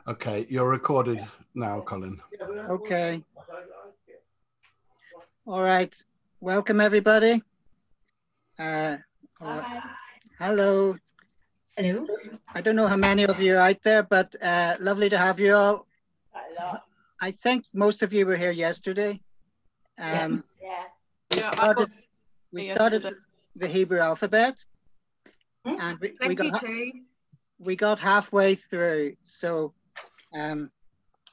Okay, you're recorded now, Colin. Okay. All right. Welcome, everybody. Hello. Hello. I don't know how many of you are out there, but lovely to have you all. I think most of you were here yesterday. We started the Hebrew alphabet, and we got halfway through. So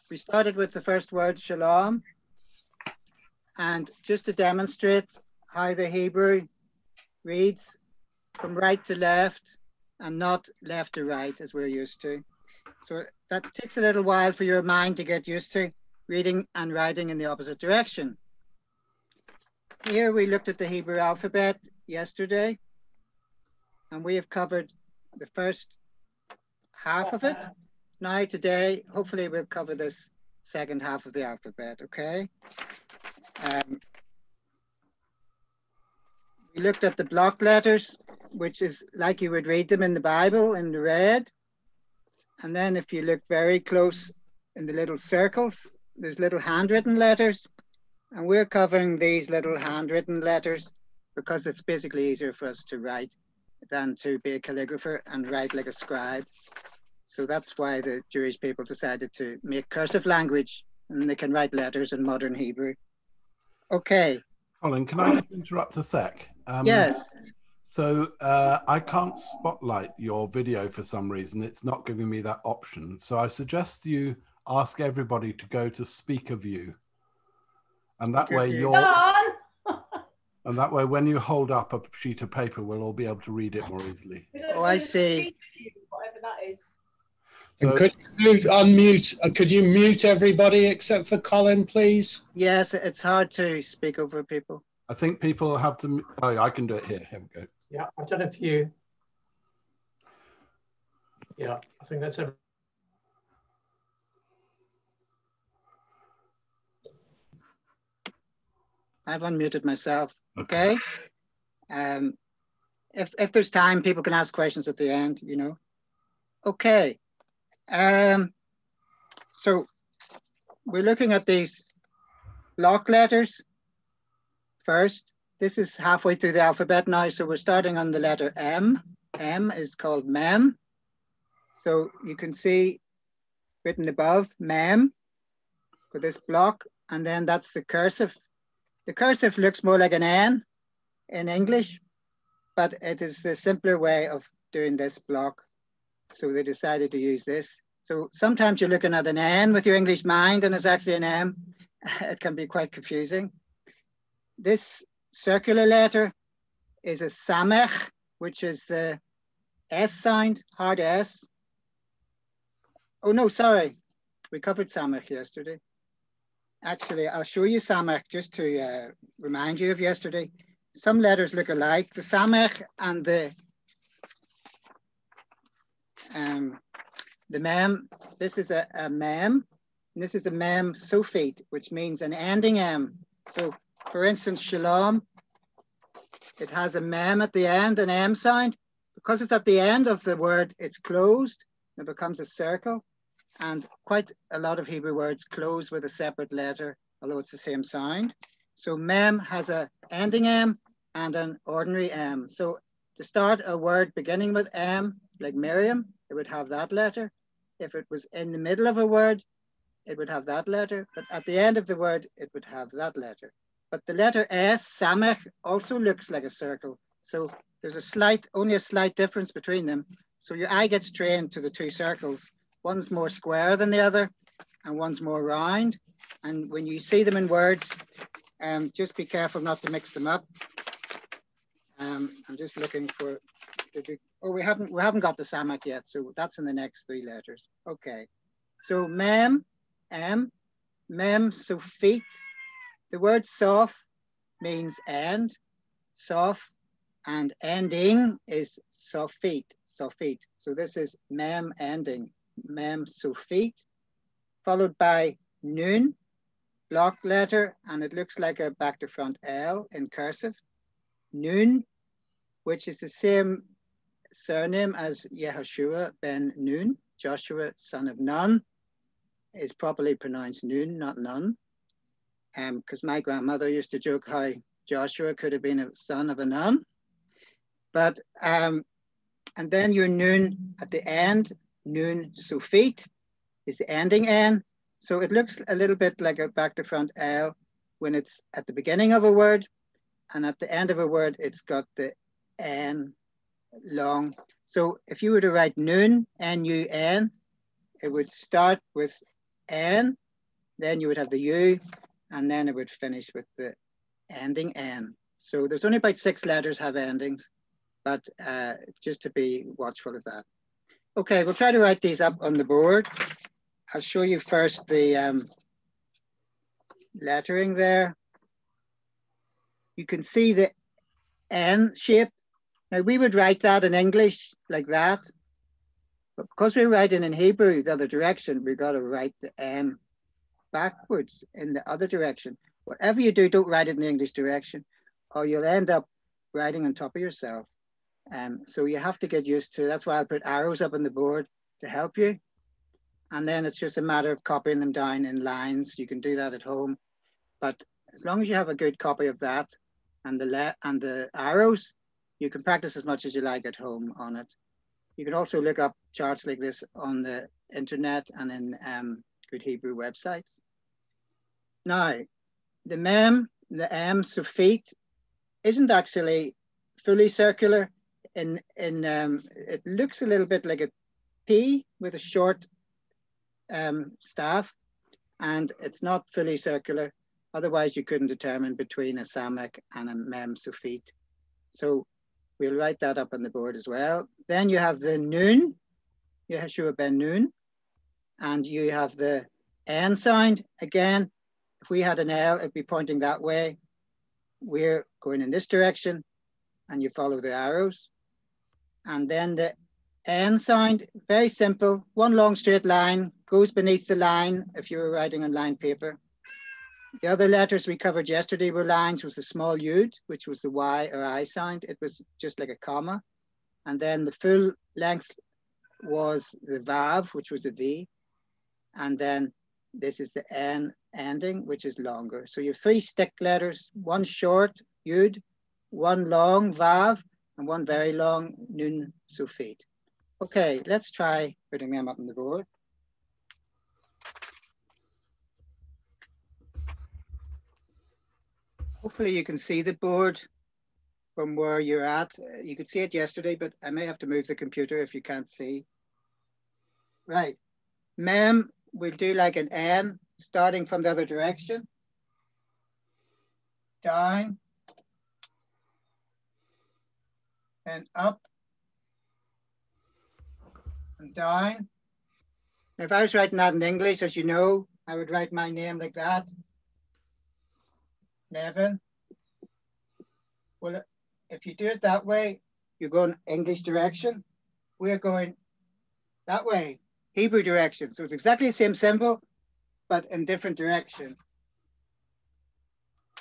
we started with the first word, shalom. And just to demonstrate how the Hebrew reads from right to left and not left to right as we're used to. So that takes a little while for your mind to get used to reading and writing in the opposite direction. Here we looked at the Hebrew alphabet yesterday, and we have covered the first half of it. Now today, hopefully we'll cover this second half of the alphabet, okay? We looked at the block letters, which is like you would read them in the Bible in the red. And then if you look very close in the little circles, there's little handwritten letters. And we're covering these little handwritten letters because it's basically easier for us to write than to be a calligrapher and write like a scribe. So that's why the Jewish people decided to make cursive language, and they can write letters in modern Hebrew. Okay. Colin, can I just interrupt a sec? Yes. So I can't spotlight your video for some reason. It's not giving me that option. So I suggest you ask everybody to go to speaker view. And that way and that way when you hold up a sheet of paper, we'll all be able to read it more easily. Oh, I see. Whatever that is. So, could you mute everybody except for Colin, please? Yes, it's hard to speak over people. I think people have to, oh, I can do it here. Here we go. Yeah, I've done a few. Yeah, I think that's everything. I've unmuted myself. Okay. If there's time, people can ask questions at the end, you know. Okay. So we're looking at these block letters first. This is halfway through the alphabet now, so we're starting on the letter M. M is called mem. So you can see written above, mem, for this block, and then that's the cursive. The cursive looks more like an N in English, but it is the simpler way of doing this block. So they decided to use this. So sometimes you're looking at an N with your English mind and it's actually an M. It can be quite confusing. This circular letter is a samech, which is the S sound, hard S. Oh no, sorry. We covered samech yesterday. Actually, I'll show you samech just to remind you of yesterday. Some letters look alike. The samech and the mem, this is a mem, and this is a mem sofit, which means an ending M. So for instance, shalom, it has a mem at the end, an M sound. Because it's at the end of the word, it's closed, it becomes a circle. And quite a lot of Hebrew words close with a separate letter, although it's the same sound. So mem has an ending M and an ordinary M. So to start a word beginning with M, like Miriam, it would have that letter. If it was in the middle of a word, it would have that letter. But at the end of the word, it would have that letter. But the letter S, samech, also looks like a circle. So there's only a slight difference between them. So your eye gets trained to the two circles. One's more square than the other, and one's more round. And when you see them in words, just be careful not to mix them up. I'm just looking for, we haven't got the samach yet, so that's in the next three letters. Okay, so mem, M, mem, so feet. The word sof means end, sof, and ending is sofit, sofit. So this is mem ending. Mem sofit, followed by nun, block letter, and it looks like a back to front L in cursive. Nun, which is the same surname as Yehoshua ben Nun, Joshua son of Nun. is properly pronounced noon, not none. Because my grandmother used to joke how Joshua could have been a son of a nun. But, and then your noon at the end, noon sufit is the ending N. So it looks a little bit like a back to front L when it's at the beginning of a word, and at the end of a word, it's got the N long. So if you were to write noon, N-U-N, it would start with N, then you would have the U, and then it would finish with the ending N. So there's only about 6 letters have endings, but just to be watchful of that. Okay, we'll try to write these up on the board. I'll show you first the lettering there. You can see the N shape. Now we would write that in English like that, but because we're writing in Hebrew the other direction, we've got to write the N backwards in the other direction. Whatever you do, don't write it in the English direction, or you'll end up writing on top of yourself. So you have to get used to, that's why I'll put arrows up on the board to help you. And then it's just a matter of copying them down in lines. You can do that at home. But as long as you have a good copy of that and the arrows, you can practice as much as you like at home on it. You can also look up charts like this on the internet and in good Hebrew websites. Now, the mem, the M sufit, isn't actually fully circular. It looks a little bit like a P with a short staff, and it's not fully circular. Otherwise, you couldn't determine between a samek and a mem sufit. So we'll write that up on the board as well. Then you have the noon, Yeshua ben noon, and you have the N sound. Again, if we had an L, it'd be pointing that way. We're going in this direction, and you follow the arrows. And then the N sound, very simple, one long straight line, goes beneath the line if you were writing on lined paper. The other letters we covered yesterday were lines with the small yud, which was the Y or I sound. It was just like a comma. And then the full length was the Vav, which was a V. And then this is the N ending, which is longer. So you have 3 stick letters, one short yud, one long Vav, and one very long nun sufit. Okay, let's try putting them up on the board. Hopefully you can see the board from where you're at. You could see it yesterday, but I may have to move the computer if you can't see. Right, mem, we'll do like an N, starting from the other direction. Down. And up. And down. Now, if I was writing that in English, as you know, I would write my name like that. Nevin. Well, if you do it that way, you're going English direction. We're going that way, Hebrew direction. So it's exactly the same symbol, but in different direction.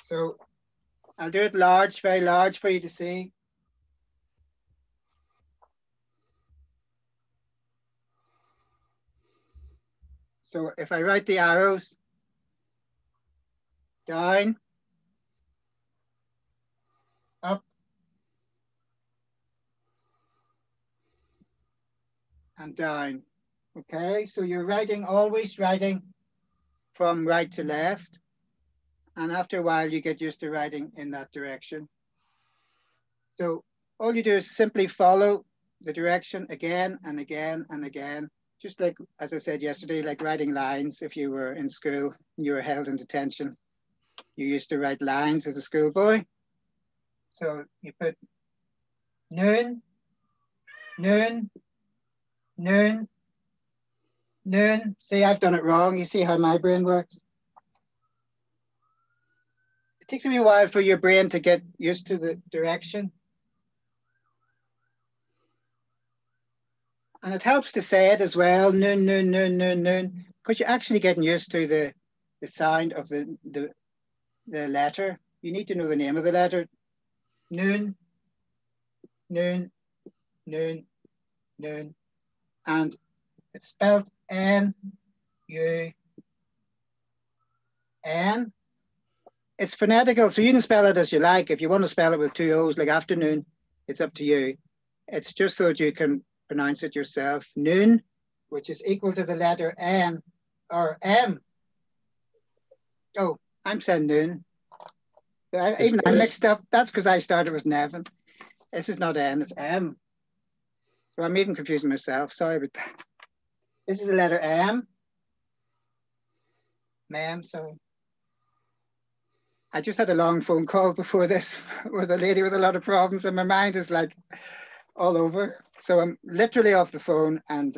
So I'll do it large, very large for you to see. So if I write the arrows, down, up, and down. Okay, so you're writing, always writing from right to left. And after a while, you get used to writing in that direction. So all you do is simply follow the direction again and again and again. Just like, as I said yesterday, like writing lines. If you were in school and you were held in detention, you used to write lines as a schoolboy. So you put noon, noon, noon, noon. See, I've done it wrong. You see how my brain works? It takes me a while for your brain to get used to the direction. And it helps to say it as well, noon, noon, noon, noon, noon, because you're actually getting used to the sound of the letter. You need to know the name of the letter. Noon, noon, noon, noon. And it's spelled N-U-N. N. It's phonetical, so you can spell it as you like. If you want to spell it with two O's, like afternoon, it's up to you. It's just so that you can pronounce it yourself. Noon, which is equal to the letter N or M. Oh, I'm saying noon. Even I mixed up. That's because I started with Nevin. This is not N, it's M. So I'm even confusing myself. Sorry about that. This is the letter M. Ma'am, sorry. I just had a long phone call before this with a lady with a lot of problems, and my mind is like all over. So I'm literally off the phone and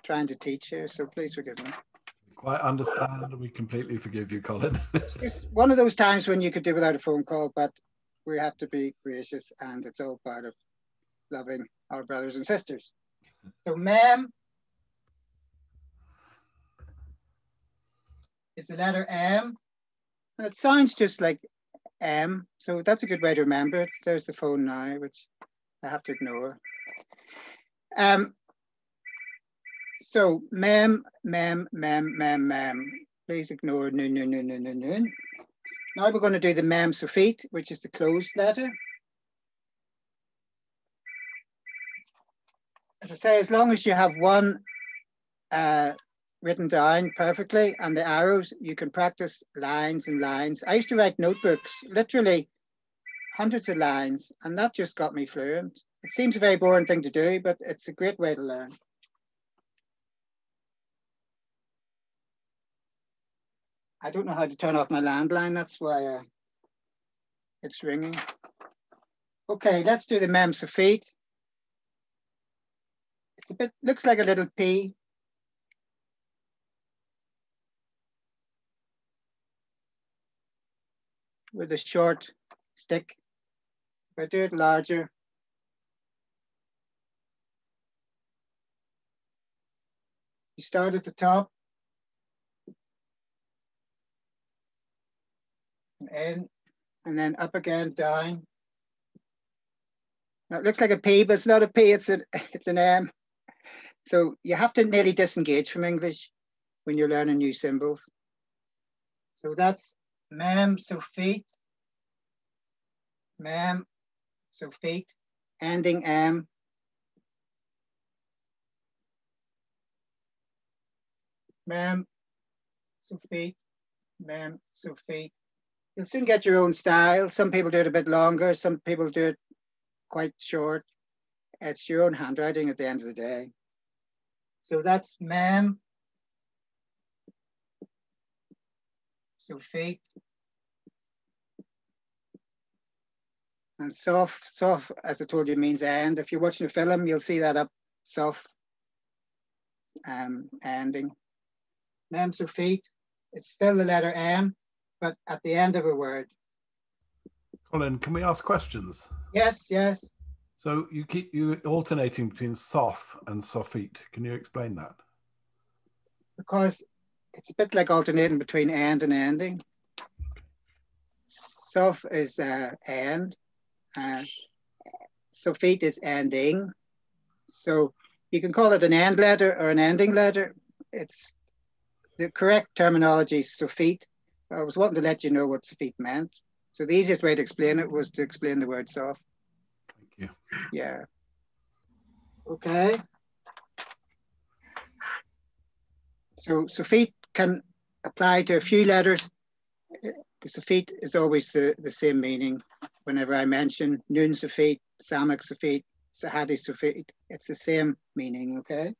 trying to teach here. So please forgive me. Quite understand. We completely forgive you, Colin. It's just one of those times when you could do without a phone call, but we have to be gracious, and it's all part of loving our brothers and sisters. So ma'am is the letter M. And it sounds just like M, so that's a good way to remember it. There's the phone now, which I have to ignore. So mem. Please ignore noon. Now we're going to do the mem suffix, which is the closed letter. As I say, as long as you have one written down perfectly and the arrows, you can practice lines and lines. I used to write notebooks, literally hundreds of lines, and that just got me fluent. It seems a very boring thing to do, but it's a great way to learn. I don't know how to turn off my landline. That's why it's ringing. Okay, let's do the mem suffix. It's a bit, looks like a little P. With a short stick. If I do it larger, you start at the top and in, and then up again, down. Now it looks like a P, but it's not a P, it's an M. So you have to nearly disengage from English when you're learning new symbols. So that's mem suffix, ending M. Mem suffix. You'll soon get your own style. Some people do it a bit longer, some people do it quite short. It's your own handwriting at the end of the day. So that's mem suffix. And soft, as I told you, means end. If you're watching a film, you'll see that up, soft, ending. Mem suffix, it's still the letter M, but at the end of a word. Colin, can we ask questions? Yes. So you alternating between soft and soffit. Can you explain that? Because it's a bit like alternating between end and ending. Soft is end. Suffix is ending. So you can call it an end letter or an ending letter. It's the correct terminology, suffix. I was wanting to let you know what suffix meant. So the easiest way to explain it was to explain the word soft. Thank you. Yeah. Okay. So suffix can apply to a few letters. The suffix is always the same meaning. Whenever I mention noon suffix, samak suffix, sahadi suffix, it's the same meaning, okay?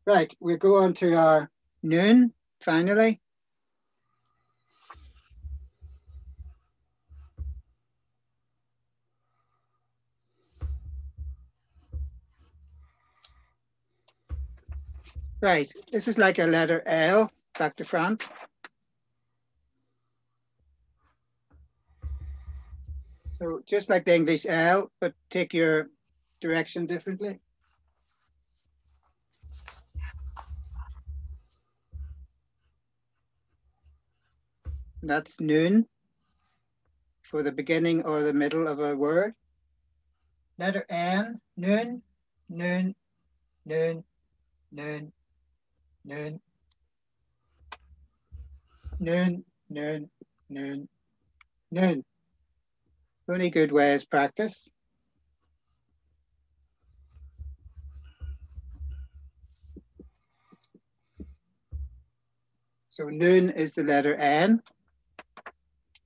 Right, we'll go on to our noon, finally. Right, this is like a letter L, back to front. So just like the English L, but take your direction differently. That's noon for the beginning or the middle of a word. Letter N, noon, noon, noon, noon, noon. noon, noon, noon, noon. Only good way is practice. So noon is the letter N.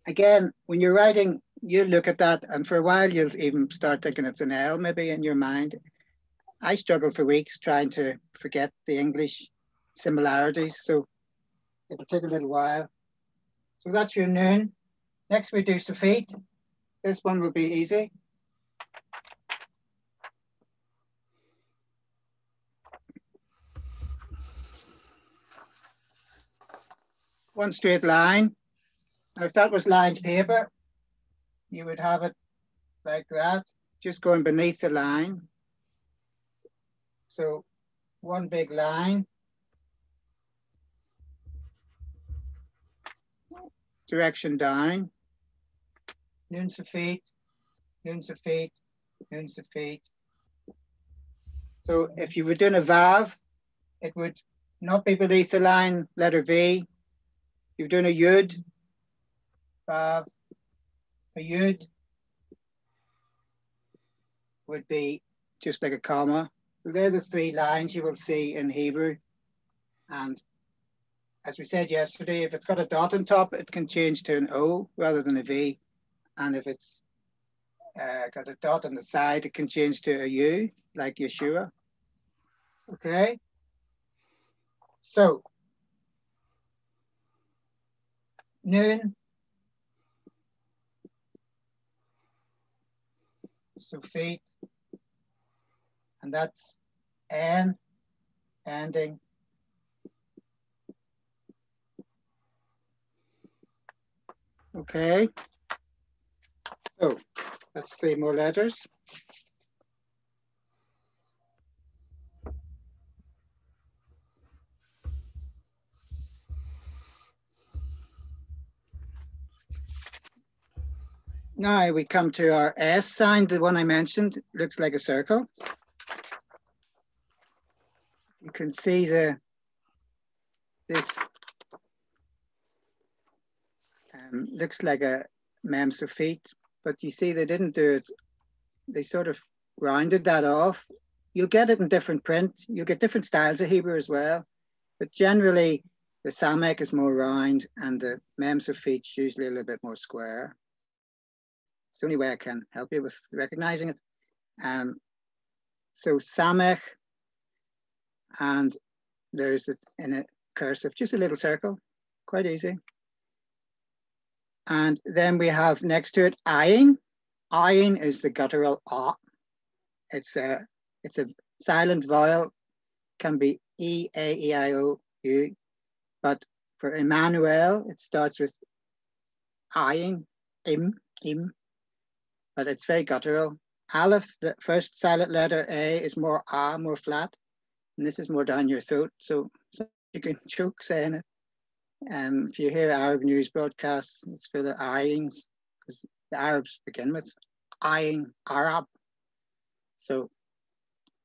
Again, when you're writing, you look at that, and for a while you'll even start thinking it's an L maybe in your mind. I struggled for weeks trying to forget the English similarities, so it'll take a little while. So that's your noon. Next we do Safit. This one will be easy. One straight line. Now, if that was lined paper, you would have it like that, just going beneath the line. So one big line. Direction down. Noon Safit, noon Safit, noon Safit. So if you were doing a valve, it would not be beneath the line, letter V. You're doing a yud, vav, a yud would be just like a comma. So they're the three lines you will see in Hebrew. And as we said yesterday, if it's got a dot on top, it can change to an O rather than a V. And if it's got a dot on the side, it can change to a U, like Yeshua. Okay. So, noon, Safit, and that's N, ending. Okay. So, that's three more letters. Now we come to our S sign, the one I mentioned, looks like a circle. You can see this looks like a Mem Safit, but you see they didn't do it, they sort of rounded that off. You'll get it in different print, you'll get different styles of Hebrew as well, but generally the Samek is more round and the Mem Safit is usually a little bit more square. It's the only way I can help you with recognizing it. So Samech, and there's it in a cursive, just a little circle, quite easy. And then we have next to it Ayin. Ayin is the guttural A. It's a silent vowel, can be E, A, E, I, O, U. But for Emmanuel, it starts with Ayin, Im. But it's very guttural. Aleph, the first silent letter A, is more A, more flat. And this is more down your throat, so you can choke saying it. If you hear Arab news broadcasts, it's for the ayings, because the Arabs begin with ayin, Arab. So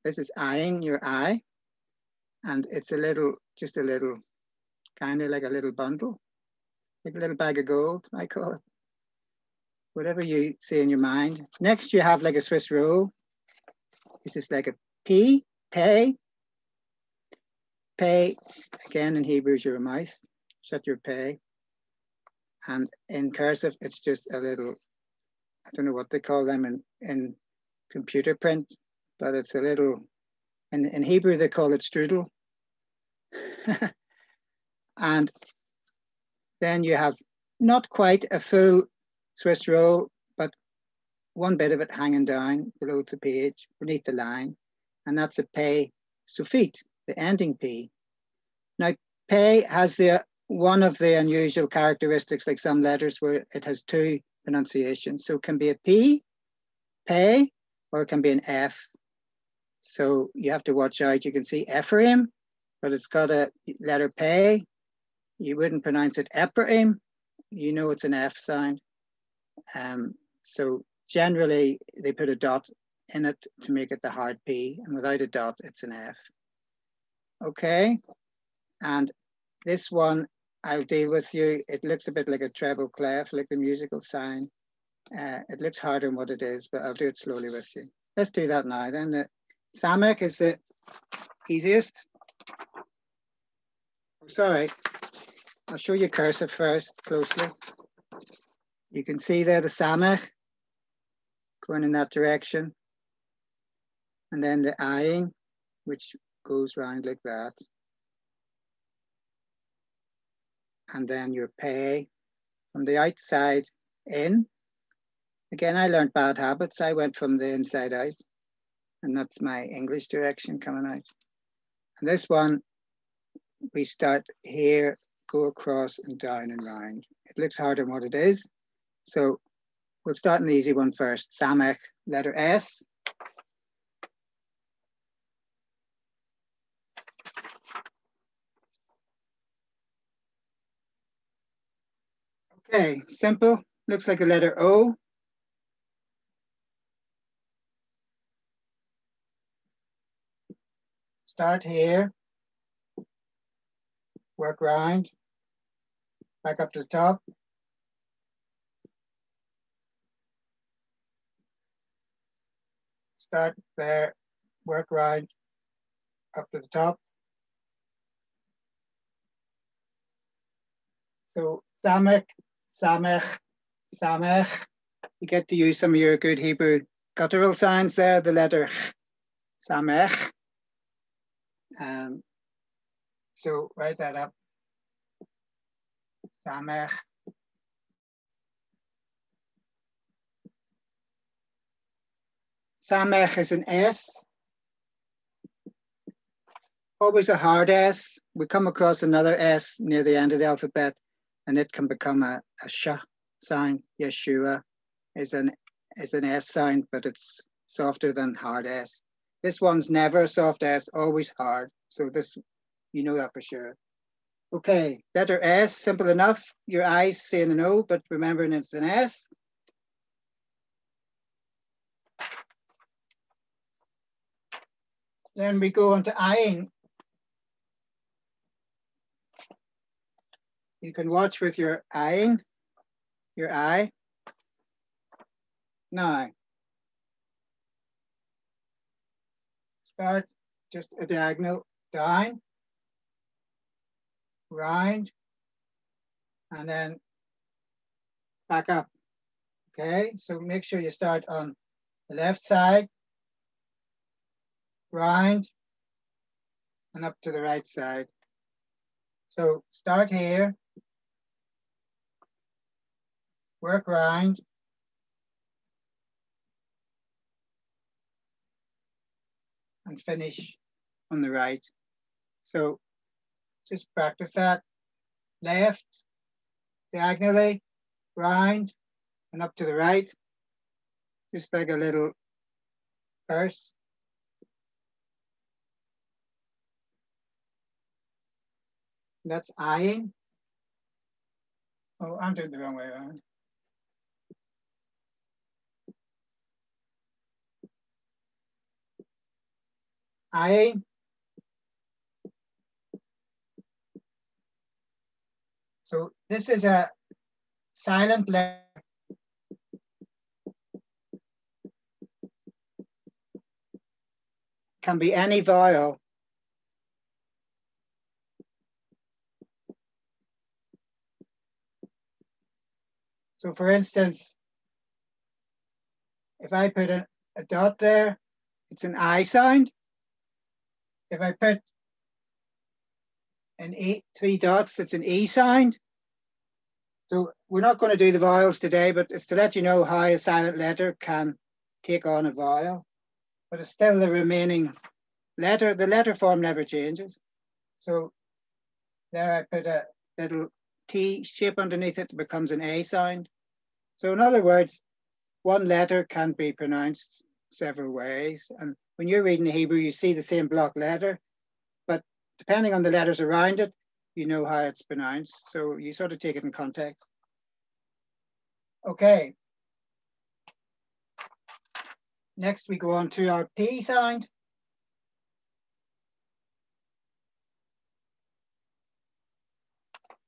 this is aying, your eye, and it's a little, just a little, kind of like a little bundle, like a little bag of gold, I call it. Whatever you see in your mind. Next, you have like a Swiss roll. This is like a P, pay. Pay, again in Hebrew is your mouth. Shut your pay. And in cursive, it's just a little, I don't know what they call them in computer print, but it's a little, in Hebrew, they call it strudel. And then you have not quite a full Swiss roll, but one bit of it hanging down below the page, beneath the line, and that's a pay Safit, the ending P. Now, pay has one of the unusual characteristics, like some letters, where it has two pronunciations. So it can be a P, pay, or it can be an F. So you have to watch out. You can see Ephraim, but it's got a letter pay. You wouldn't pronounce it Ephraim. You know it's an F sound. So generally, they put a dot in it to make it the hard P, and without a dot, it's an F. Okay, and this one I'll deal with you. It looks a bit like a treble clef, like the musical sign. It looks harder than what it is, but I'll do it slowly with you. Let's do that now then. The Samach is the easiest. Oh, sorry, I'll show you cursive first, closely. You can see there the Samach going in that direction. And then the eyeing, which goes round like that. And then your pay from the outside in. Again, I learned bad habits. I went from the inside out, and that's my English direction coming out. And this one, we start here, go across and down and round. It looks harder than what it is. So we'll start an easy one first. Samach, letter S. Okay, simple. Looks like a letter O. Start here. Work round. Back up to the top. Start there. Work round. Up to the top. So Samach, Samach, Samach. You get to use some of your good Hebrew guttural sounds there, the letter Samach. So write that up. Samach. Samach is an S. Always a hard S. We come across another S near the end of the alphabet, and it can become a sh sound. Yeshua is an S sound, but it's softer than hard S. This one's never a soft S, always hard. So this, you know that for sure. Okay, letter S, simple enough. Your eyes saying an O, but remembering it's an S. Then we go on to eyeing. You can watch with your eyeing, your eye. Now, start just a diagonal down, round, and then back up. Okay, so make sure you start on the left side, round, and up to the right side. So start here, work round, and finish on the right. So just practice that. Left, diagonally, round, and up to the right. Just like a little verse. That's eyeing. Oh, I'm doing the wrong way around. Eyeing. So this is a silent letter. Can be any vowel. So for instance, if I put a dot there, it's an I sound. If I put an E, 3 dots, it's an E sound. So we're not going to do the vowels today, but it's to let you know how a silent letter can take on a vowel. But it's still the remaining letter. The letter form never changes. So there I put a little T shape underneath it, becomes an A sound. So in other words, one letter can be pronounced several ways. And when you're reading the Hebrew, you see the same block letter, but depending on the letters around it, you know how it's pronounced. So you sort of take it in context. Okay. Next, we go on to our P sound.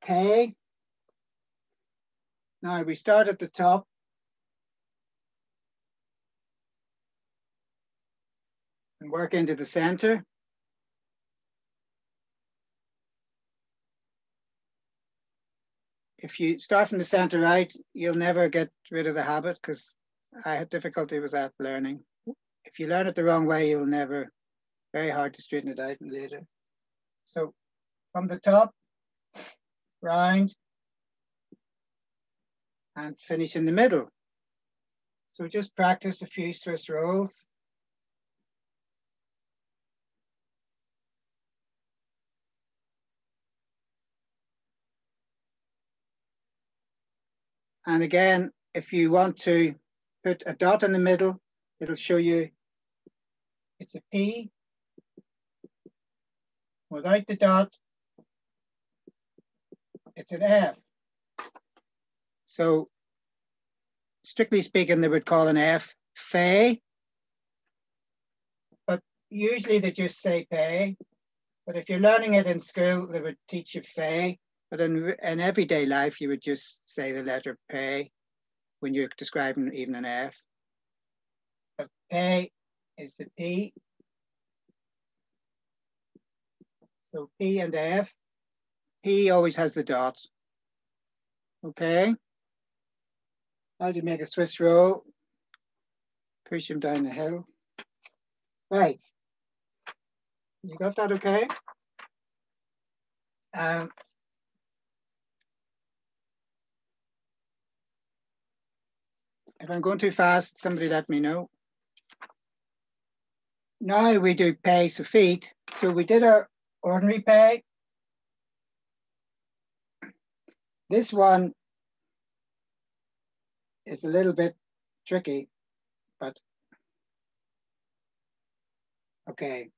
pay. Now we start at the top. And work into the center. If you start from the center right, you'll never get rid of the habit, because I had difficulty with that learning. If you learn it the wrong way, you'll never, very hard to straighten it out later. So from the top, round, and finish in the middle. So just practice a few Swiss rolls. And again, if you want to put a dot in the middle, it'll show you it's a P. Without the dot, it's an F. So strictly speaking, they would call an F fey, but usually they just say pay. But if you're learning it in school, they would teach you fey. But in everyday life, you would just say the letter pay when you're describing even an F. But pay is the P. So P and F. P always has the dot. Okay. How do you make a Swiss roll? Push him down the hill. Right. You got that okay? If I'm going too fast, somebody let me know. Now we do pay so feet. So we did our ordinary pay. This one is a little bit tricky, but okay.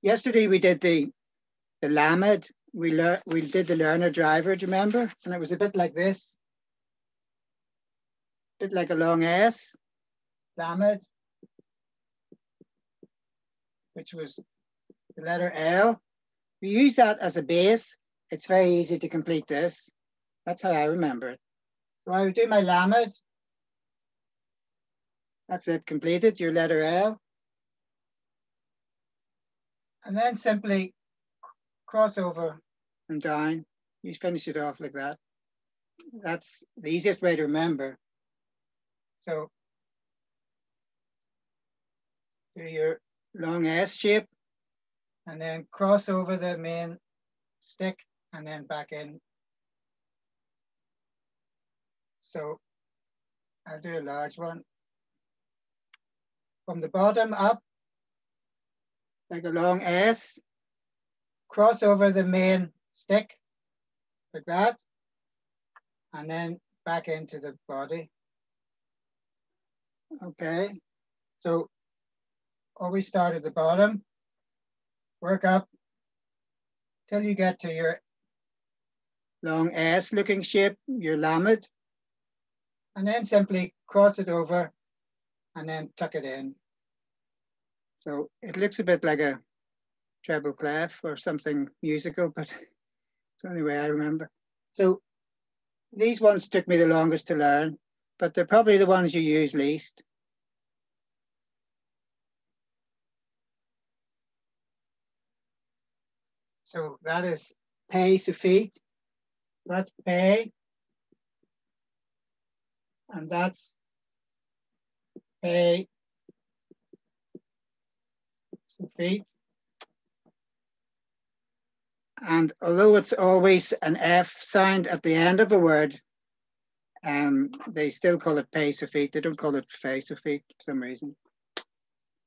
Yesterday we did the lamed. We did the learner driver, do you remember? And it was a bit like this. A bit like a long S, lamed, which was the letter L. We use that as a base. It's very easy to complete this. That's how I remember it. So I would do my lamed. That's it, completed, your letter L. And then simply cross over and down. You finish it off like that. That's the easiest way to remember. So do your long S shape and then cross over the main stick and then back in. So I'll do a large one. From the bottom up, like a long S, cross over the main stick, like that, and then back into the body. Okay, so always start at the bottom, work up till you get to your long S looking shape, your lamed, and then simply cross it over and then tuck it in. So it looks a bit like a treble clef or something musical, but it's the only way I remember. So these ones took me the longest to learn, but they're probably the ones you use least. So that is pay so feet. That's pay. And that's pay so feet. And although it's always an F sound at the end of a word, they still call it pay so feet. They don't call it fey so feet for some reason.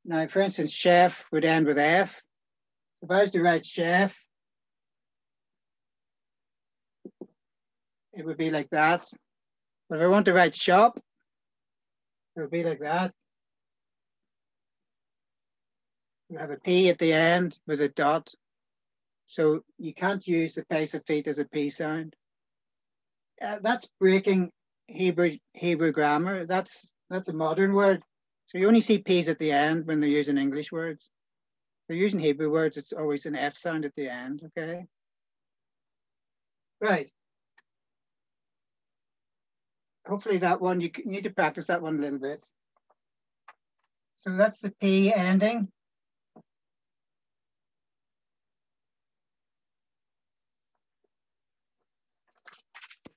Now, for instance, chef would end with F. If I was to write chef, it would be like that. But if I want to write shop, it would be like that. You have a P at the end with a dot. So you can't use the pay so feet as a P sound. That's breaking Hebrew grammar. That's a modern word. So you only see P's at the end when they're using English words. They're using Hebrew words, it's always an F sound at the end, okay? Right. Hopefully that one, you need to practice that one a little bit. So that's the P ending.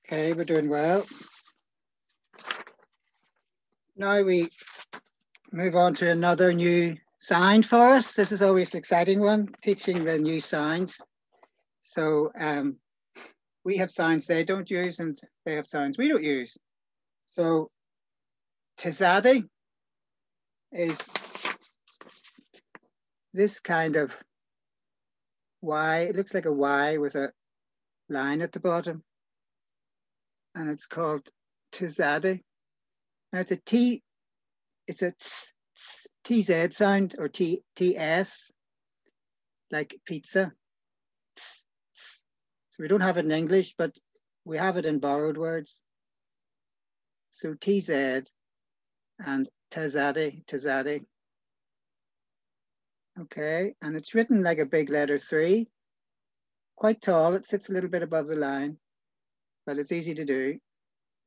Okay, we're doing well. Now we move on to another new sound for us. This is always an exciting one, teaching the new sounds. So we have sounds they don't use and they have sounds we don't use. So Tizadi is this kind of Y. It looks like a Y with a line at the bottom. And it's called Tizadi. Now it's a T, it's a TZ sound or TS, like pizza. So we don't have it in English, but we have it in borrowed words. So TZ and Tizadi, Tizadi. Okay, and it's written like a big letter 3, quite tall. It sits a little bit above the line, but it's easy to do.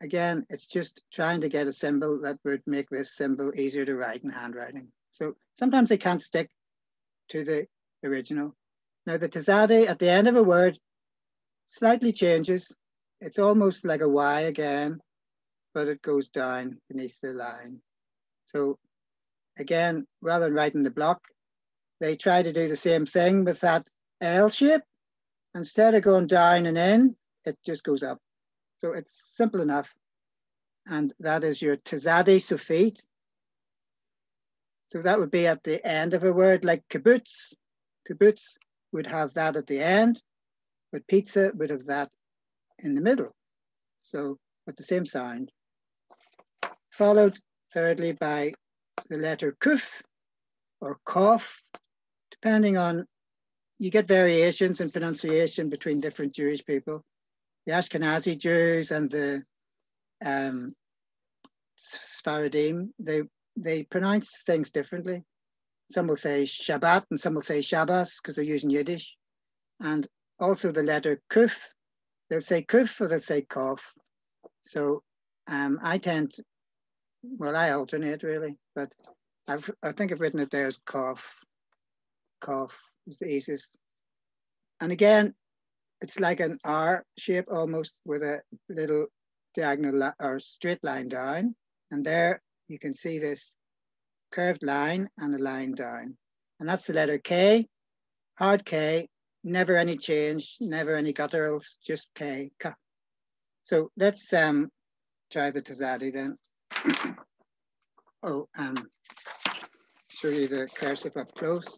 Again, it's just trying to get a symbol that would make this symbol easier to write in handwriting. So sometimes they can't stick to the original. Now the Tizadi at the end of a word slightly changes. It's almost like a Y again, but it goes down beneath the line. So again, rather than writing the block, they try to do the same thing with that L shape. Instead of going down and in, it just goes up. So it's simple enough. And that is your Tizadi Sufit. So that would be at the end of a word like kibbutz. Kibbutz would have that at the end, but pizza would have that in the middle. So with the same sound. Followed thirdly by the letter kuf or kof, depending on, you get variations in pronunciation between different Jewish people. The Ashkenazi Jews and the Sfaradim, they pronounce things differently. Some will say Shabbat and some will say Shabbos because they're using Yiddish. And also the letter kuf, they'll say kuf or they'll say kof. So I tend, well, I alternate really, but I think I've written it there as kof. Kof is the easiest. And again, it's like an R shape almost with a little diagonal or straight line down. And there you can see this curved line and a line down. And that's the letter K, hard K, never any change, never any gutturals, just K, K. So let's try the Tizadi then. Show you the cursive up close.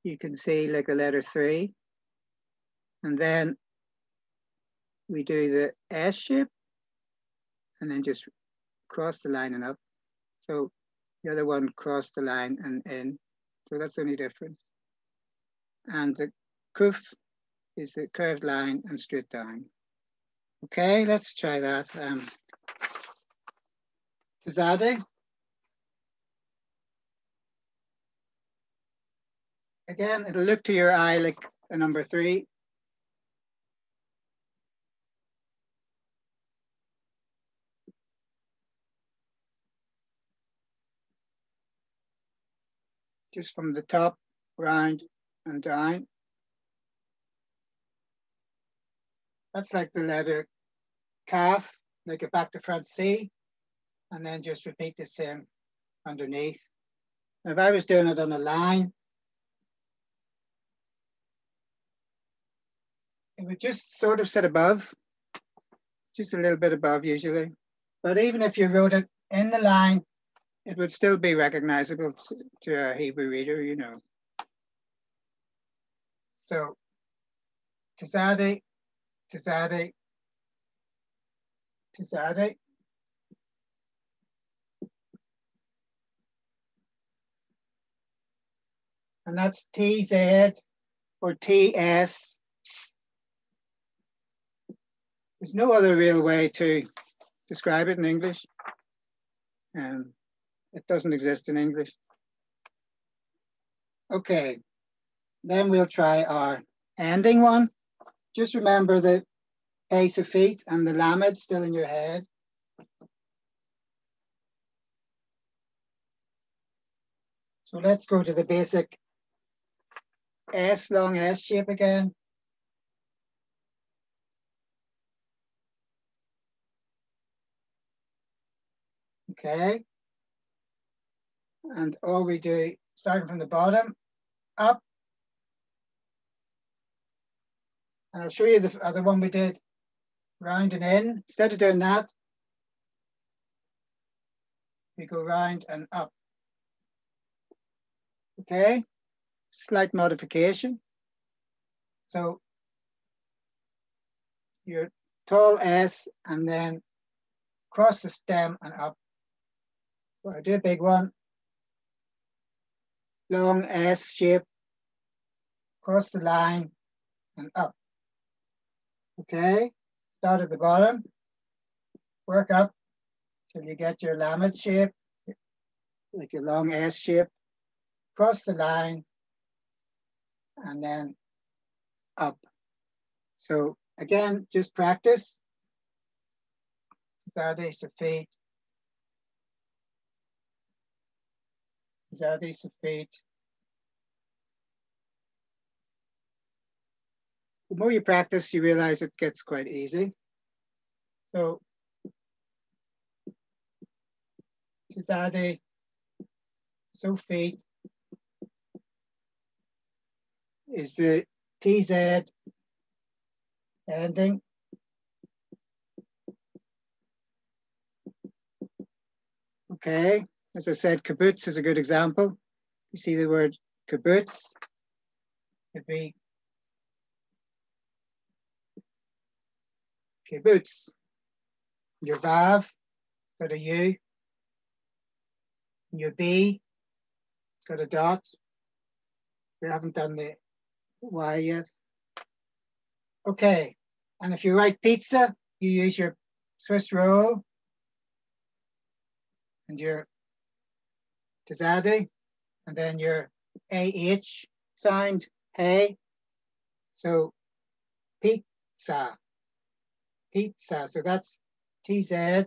You can see like the letter 3. And then we do the S shape and then just cross the line and up. So the other one crossed the line and in. So that's the only difference. And the kuf is the curved line and straight down. Okay, let's try that. Tizadi. Again, it'll look to your eye like a number 3. Just from the top, round and down. That's like the letter Kaf, like a back to front C, and then just repeat the same underneath. Now, if I was doing it on a line, it would just sort of sit above, just a little bit above usually. But even if you wrote it in the line, it would still be recognizable to a Hebrew reader, you know. So, Tizadi, Tizadi, Tizadi. And that's TZ or TS. There's no other real way to describe it in English. It doesn't exist in English. Okay, then we'll try our ending one. Just remember that hey, so feet, and the lamed still in your head. So let's go to the basic S, long S shape again. Okay. And all we do, starting from the bottom, up. And I'll show you the other one we did, round and in. Instead of doing that, we go round and up. Okay, slight modification. So your tall S and then cross the stem and up. So I do a big one. Long S shape, cross the line and up. Okay, start at the bottom, work up till you get your lamed shape, like your long S shape, cross the line and then up. So again, just practice. Zadeh Safit. Zadeh Safit. The more you practice, you realize it gets quite easy. So Zadeh Safit is the TZ ending. Okay, as I said, kibbutz is a good example. You see the word kibbutz, it'd be kibbutz. Your vav, got a U. Your B, it's got a dot. We haven't done the Y yet. Okay, and if you write pizza, you use your Swiss roll and your tizadi, and then your AH sound, hey. So pizza, pizza. So that's TZ,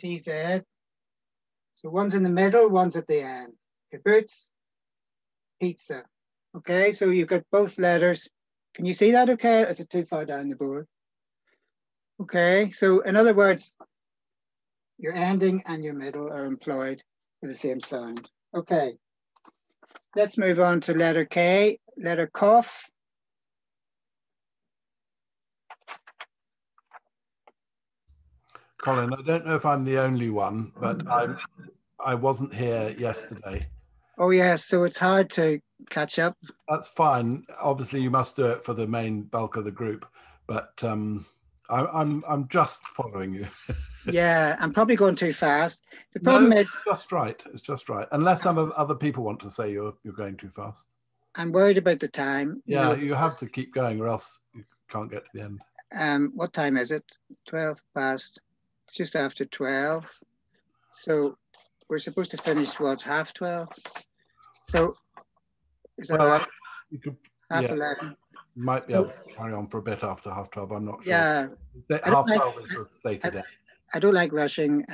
TZ. So one's in the middle, one's at the end. Kibbutz, pizza. Okay, so you've got both letters. Can you see that okay? Is it too far down the board? Okay, so in other words, your ending and your middle are employed for the same sound. Okay, let's move on to letter K, letter Kof. Colin, I don't know if I'm the only one, but I wasn't here yesterday. Oh yes, so it's hard to catch up. That's fine. Obviously, you must do it for the main bulk of the group, but I'm just following you. Yeah, I'm probably going too fast. The problem is, it's just right. It's just right. Unless other people want to say you're going too fast. I'm worried about the time. Yeah, you have to keep going, or else you can't get to the end. What time is it? 12 past. It's just after 12. So we're supposed to finish what, 12:30? So is that right? You could, 11:30. You might be able to carry on for a bit after 12:30. I'm not sure. Yeah. 12:30 is the stated end. I don't like rushing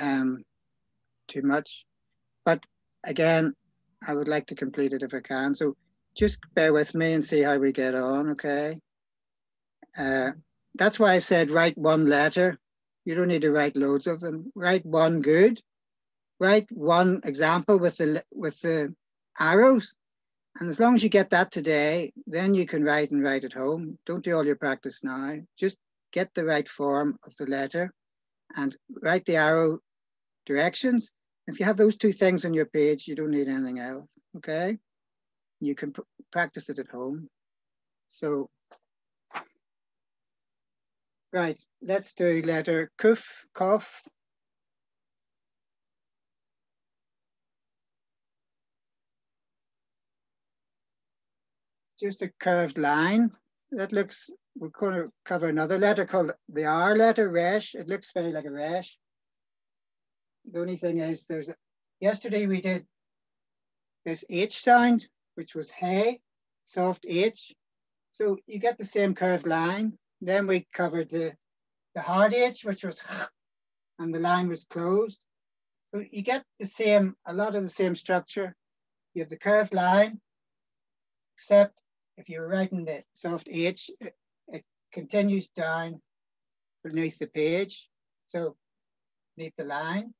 too much, but again, I would like to complete it if I can. So just bear with me and see how we get on, okay? That's why I said write one letter. You don't need to write loads of them. Write one good. Write one example with the arrows. And as long as you get that today, then you can write and write at home. Don't do all your practice now. Just get the right form of the letter and write the arrow directions. If you have those two things on your page, you don't need anything else, okay? You can practice it at home. So, right, let's do letter Kuf, Kof. Just a curved line. That looks, we're going to cover another letter called the R letter, Resh. It looks very like a Resh. The only thing is yesterday we did this H sound, which was hey, soft H. So you get the same curved line. Then we covered the hard H, which was and the line was closed. So you get the same, a lot of the same structure. You have the curved line, except if you're writing the soft H, it continues down beneath the page. So beneath the line.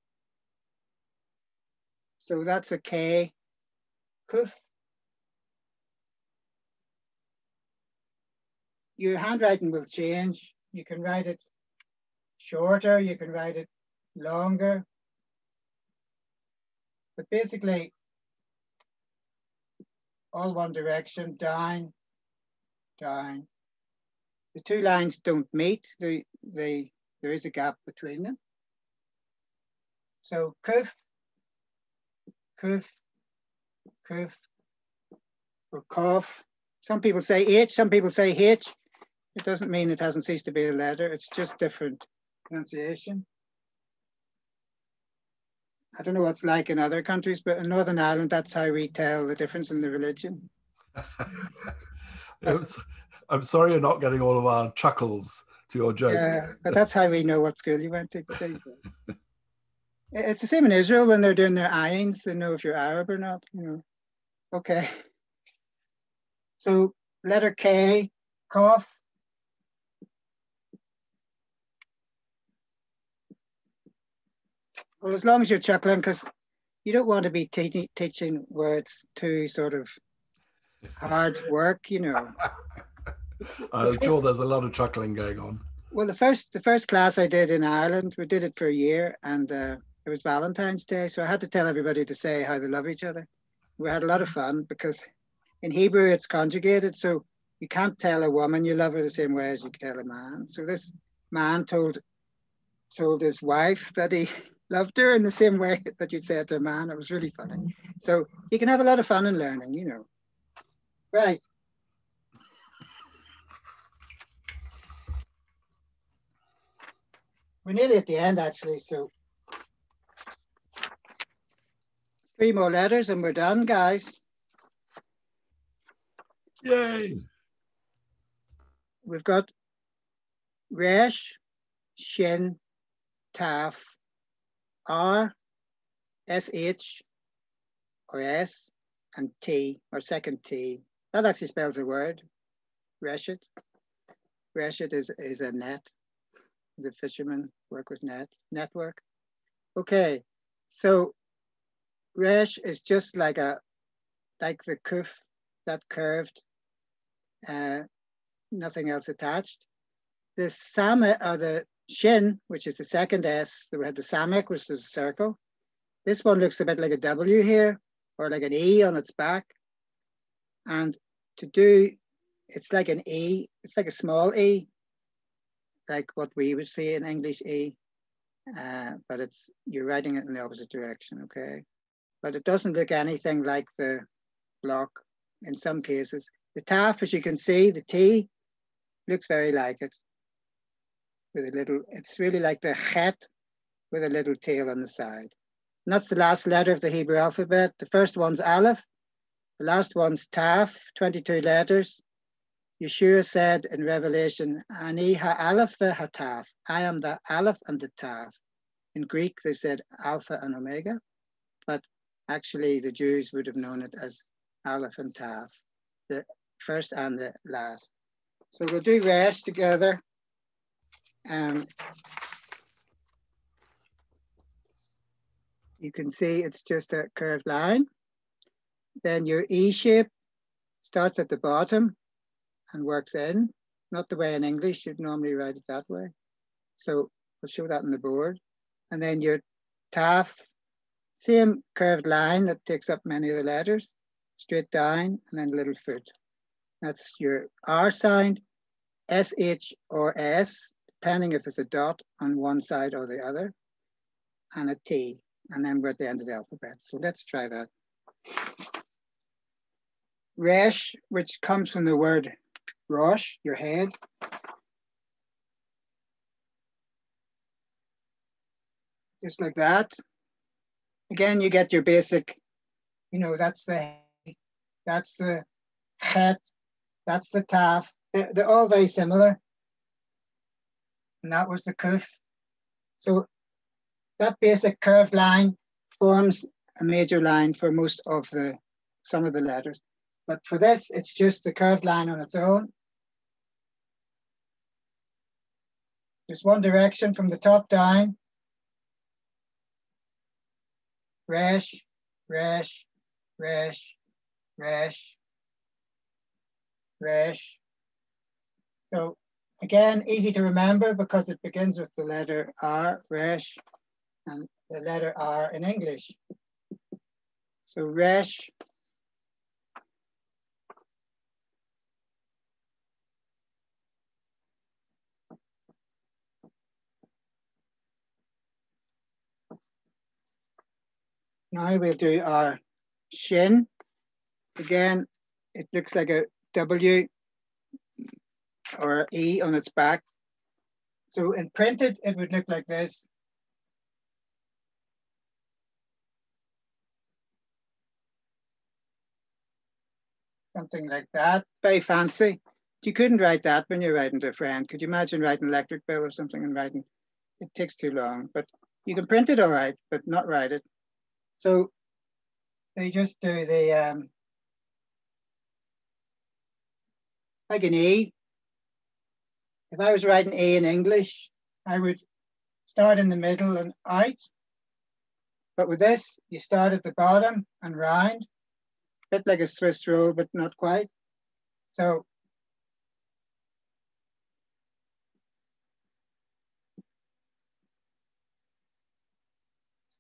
So that's a K, kuf. Your handwriting will change. You can write it shorter, you can write it longer. But basically, all one direction, down, down. The two lines don't meet. There is a gap between them. So kuf, kuf, kuf, or cough. Some people say H, some people say H. It doesn't mean it hasn't ceased to be a letter. It's just different pronunciation. I don't know what's like in other countries, but in Northern Ireland, that's how we tell the difference in the religion. I'm sorry you're not getting all of our chuckles to your joke. Yeah, but that's how we know what school you went to. It's the same in Israel when they're doing their ayins. They know if you're Arab or not, you know. Okay. So letter K, cough. Well, as long as you're chuckling, because you don't want to be teaching where it's too sort of hard work, you know. I'm sure there's a lot of chuckling going on. Well, the first class I did in Ireland, we did it for a year, and it was Valentine's Day, so I had to tell everybody to say how they love each other. We had a lot of fun because in Hebrew it's conjugated, so you can't tell a woman you love her the same way as you can tell a man. So this man told his wife that he loved her in the same way that you'd say it to a man. It was really funny. So you can have a lot of fun in learning, you know. Right. We're nearly at the end, actually, so 3 more letters and we're done, guys. Yay! We've got Resh, Shin, Taf, R, SH, or S, and T, or second T. That actually spells a word, Reshet. Reshet is a net. The fishermen work with nets, network. Okay, so Resh is just like the kuf, that curved, nothing else attached. The samek, or the shin, which is the second S, we have the samek, which is a circle. This one looks a bit like a W here, or like an E on its back. And to do, it's like an E, it's like a small E, like what we would say in English E, but you're writing it in the opposite direction, okay? But it doesn't look anything like the block in some cases. The taf, as you can see, the T looks very like it. With a little, it's really like the chet with a little tail on the side. And that's the last letter of the Hebrew alphabet. The first one's Aleph, the last one's Taf, 22 letters. Yeshua said in Revelation, Ani ha-Aleph ha-Taf. I am the Aleph and the Taf. In Greek, they said Alpha and Omega, but actually the Jews would have known it as Aleph and Taf, the first and the last. So we'll do Resh together. You can see it's just a curved line. Then your E shape starts at the bottom and works in, not the way in English, you'd normally write it that way. So we'll show that on the board. And then your Taf, same curved line that takes up many of the letters, straight down, and then a little foot. That's your R sound, SH or S, depending if there's a dot on one side or the other, and a T, and then we're at the end of the alphabet. So let's try that. Resh, which comes from the word Rosh, your head. Just like that. Again, you get your basic, you know, that's the chet, that's the taf. They're all very similar. and that was the kuf. So that basic curved line forms a major line for most of some of the letters. But for this, it's just the curved line on its own. Just one direction from the top down. Resh, resh, resh, resh, resh. So again, easy to remember because it begins with the letter R, resh, and the letter R in English. So resh. Now we'll do our shin. Again, it looks like a W or E on its back. So in printed, it would look like this. Something like that, very fancy. You couldn't write that when you're writing to a friend. Could you imagine writing an electric bill or something and writing? It takes too long, but you can print it all right, but not write it. So they just do the, like an E. If I was writing E in English, I would start in the middle and out. But with this, you start at the bottom and round, a bit like a Swiss roll, but not quite. So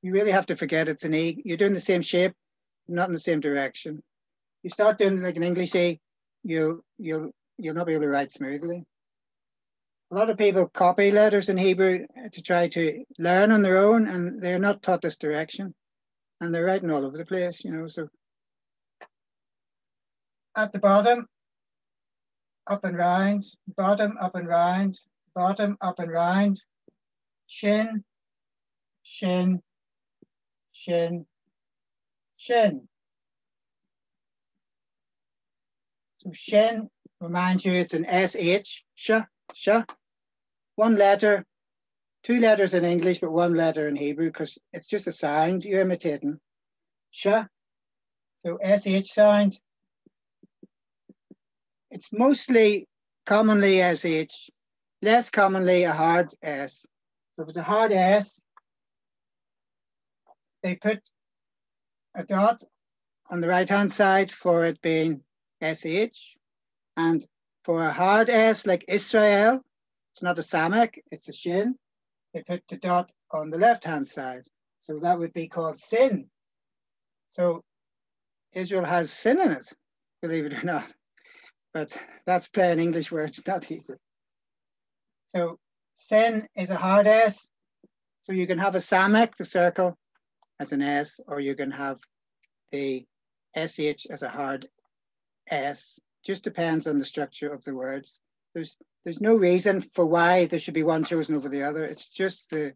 you really have to forget it's an E. You're doing the same shape, not in the same direction. You start doing like an English E, you'll not be able to write smoothly. A lot of people copy letters in Hebrew to try to learn on their own, and they're not taught this direction, and they're writing all over the place, you know. So at the bottom, up and round, bottom, up and round, bottom, up and round, shin, shin, shin, shin. So shin reminds you it's an SH, sh, sh. One letter, two letters in English, but one letter in Hebrew because it's just a sound you're imitating. Sh. So SH sound. It's mostly commonly SH, less commonly a hard S. So if it's a hard S, they put a dot on the right-hand side for it being SH. And for a hard S like Israel, it's not a samek, it's a shin. They put the dot on the left-hand side. So that would be called sin. So Israel has sin in it, believe it or not. But that's plain English words, not Hebrew. So sin is a hard S. So you can have a samek, the circle, as an S, or you can have the SH as a hard S. Just depends on the structure of the words. There's no reason for why there should be one chosen over the other. It's just the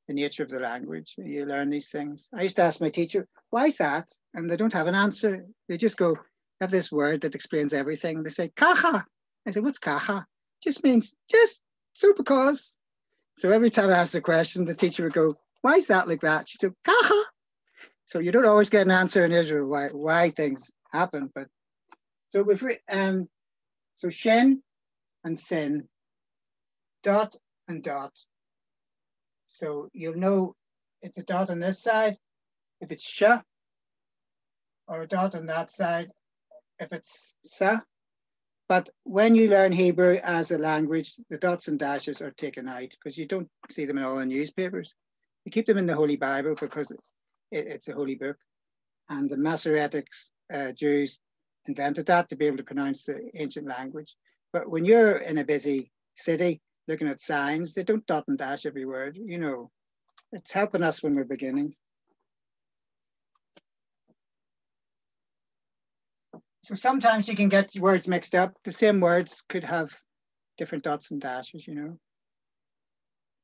nature of the language. You learn these things. I used to ask my teacher, why is that? And they don't have an answer. They just go, have this word that explains everything. They say, kacha. I say, what's kacha? Just means just so because. So every time I ask a question, the teacher would go, why is that like that? She'd say, kacha. So you don't always get an answer in Israel why things happen. But so with so shin and sin, dot and dot. So you'll know it's a dot on this side if it's sh, or a dot on that side if it's sa. But when you learn Hebrew as a language, the dots and dashes are taken out because you don't see them in all the newspapers. You keep them in the Holy Bible because it's a holy book. And the Masoretics Jews invented that to be able to pronounce the ancient language. But when you're in a busy city looking at signs, they don't dot and dash every word. You know, it's helping us when we're beginning. So sometimes you can get words mixed up. The same words could have different dots and dashes, you know.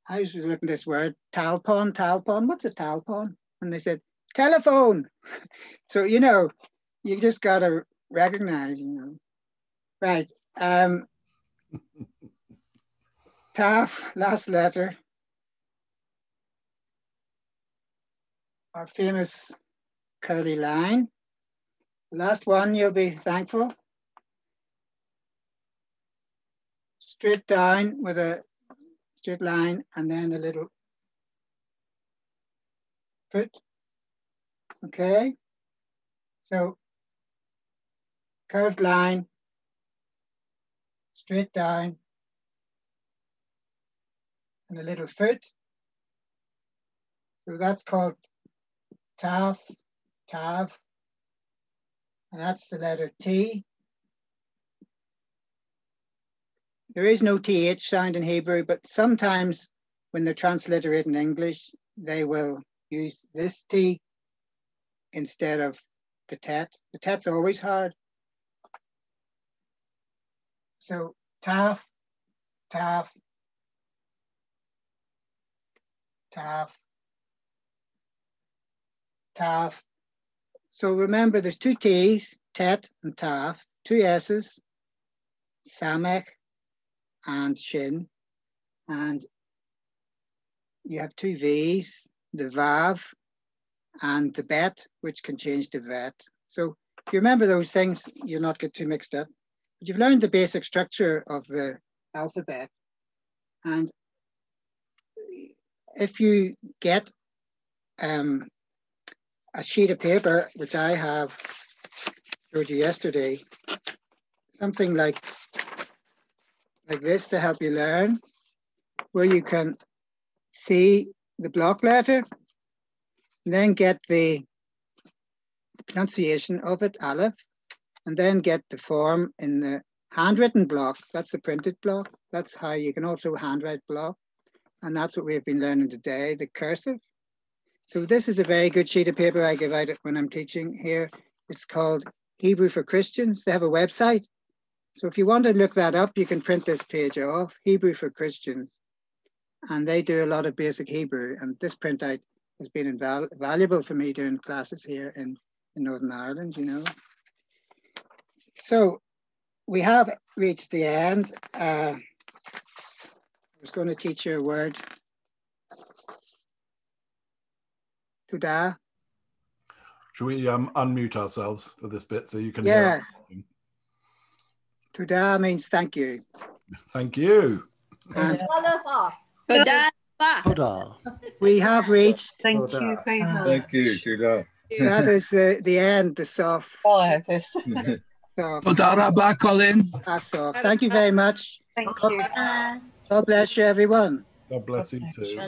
I was looking at this word, talpon, talpon. What's a talpon? And they said, telephone. So, you know, you just got to recognize, you know. Right. Tav, last letter. Our famous curly line. Last one, you'll be thankful. Straight down with a straight line and then a little foot. Okay. So curved line, straight down, and a little foot. So that's called Tav, Tav, and that's the letter T. There is no TH sound in Hebrew, but sometimes when they're transliterating English, they will use this T instead of the tet. The tet's always hard. So Tav, Tav, Tav, Tav. So remember there's two T's, tet and Tav, two S's, Samek and Shin, and you have two V's, the Vav and the Bet, which can change to Vet. So if you remember those things, you'll not get too mixed up. But you've learned the basic structure of the alphabet. And if you get a sheet of paper, which I have showed you yesterday, something like this to help you learn, where you can see the block letter, and then get the pronunciation of it, Aleph, and then get the form in the handwritten block. That's the printed block. That's how you can also handwrite block. And that's what we've been learning today, the cursive. So this is a very good sheet of paper I give out when I'm teaching here. It's called Hebrew for Christians. They have a website. So if you want to look that up, you can print this page off, Hebrew for Christians. And they do a lot of basic Hebrew. And this printout has been invaluable for me doing classes here in Northern Ireland, you know. So we have reached the end. I was going to teach you a word. Tudah. Should we unmute ourselves for this bit so you can Yeah. hear? Tudah means thank you. Thank you. And Toda. we have reached, Thank you very much. Thank you, Judah. that is the end, the soft. Oh, this. soft. Toda rabba, Colin. That's soft. Thank you very much. Thank you. God bless you, everyone. God bless you too.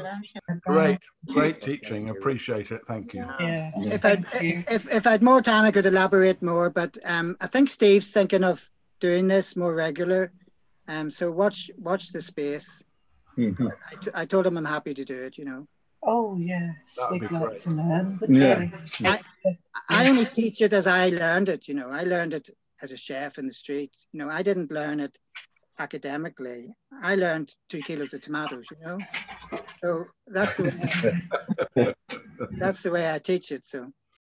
Great teaching. Appreciate it. Thank you. Yeah. If I had more time, I could elaborate more, but I think Steve's thinking of doing this more regular. So watch the space. I told him I'm happy to do it, you know. Oh, yes. That would We'd be like great. to learn. Yeah. I only teach it as I learned it, you know. I learned it as a chef in the street. You know, I didn't learn it academically. I learned 2 kilos of tomatoes, you know. So that's the way I teach it. So